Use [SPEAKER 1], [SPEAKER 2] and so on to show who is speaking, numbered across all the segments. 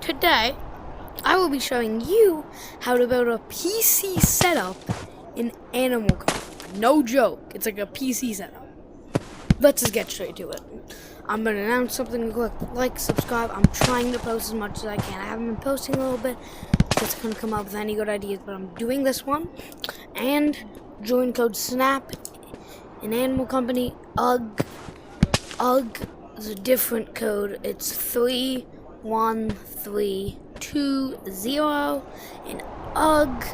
[SPEAKER 1] today I will be showing you how to build a PC setup in Animal Crossing. No joke, it's like a PC setup. Let's just get straight to it. I'm gonna announce something, click like, subscribe. I'm trying to post as much as I can. I haven't been posting a little bit because I couldn't come up with any good ideas, but I'm doing this one. And join code SNAP in Animal Company. UGG is a different code. It's 31320, and UGG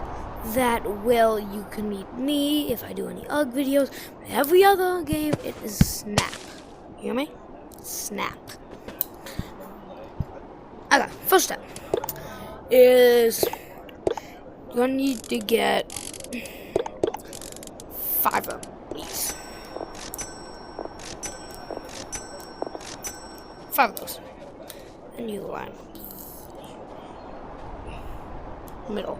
[SPEAKER 1] you can meet me if I do any UGG videos. But every other game, it is SNAP. You hear me? SNAP. Okay, first step is you're gonna need to get 5 of these. 5 of those. And you line middle.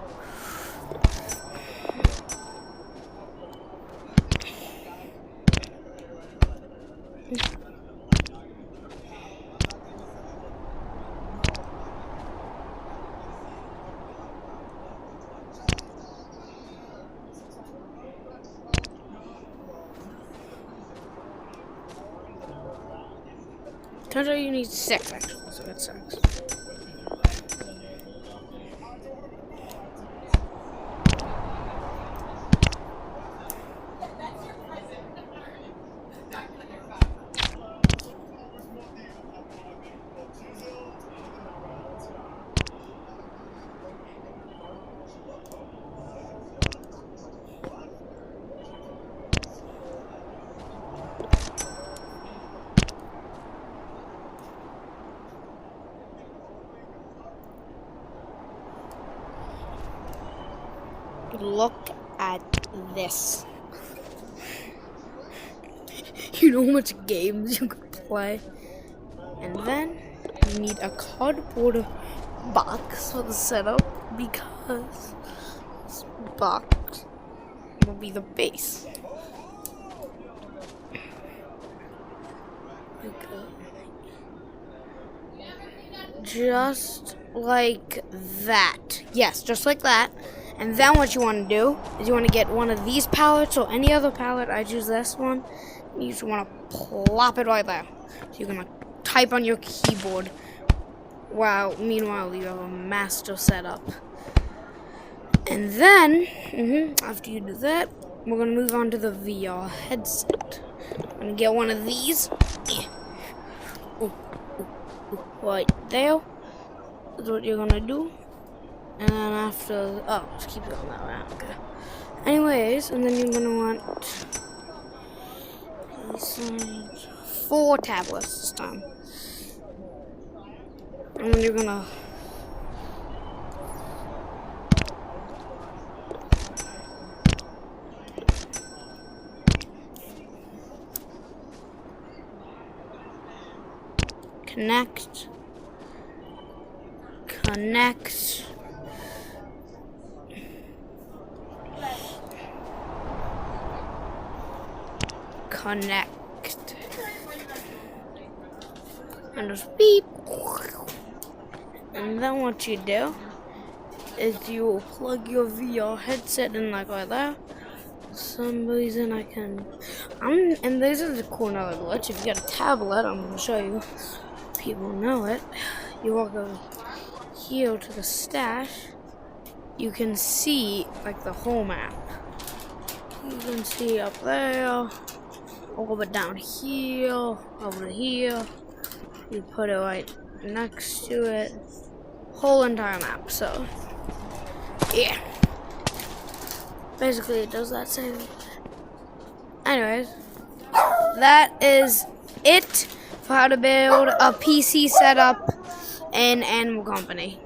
[SPEAKER 1] Turns out you need 6 actually, so that's 6. Look at this. You know how much games you could play? And then you need a cardboard box for the setup because this box will be the base. Okay. Just like that. Yes, just like that. And then what you want to do is you want to get one of these pallets or any other pallet. I choose this one. You just want to plop it right there. So you're going to type on your keyboard while meanwhile you have a master setup. And then, after you do that, we're going to move on to the VR headset. I'm going to get one of these. Right there. That's what you're going to do. And then after, just keep going that way. Okay. Anyways, and then you're gonna want 4 tablets this time. And then you're gonna connect. Connect. And just beep. And then what you do is you plug your VR headset in like right there. For some reason and this is a cool another glitch. If you got a tablet, I'm gonna show you. People know it. You walk over here to the stash. You can see like the whole map. You can see up there. Over down here, over here. You put it right next to it. Whole entire map. So, yeah. Basically, it does that same. Anyways, that is it for how to build a PC setup in Animal Company.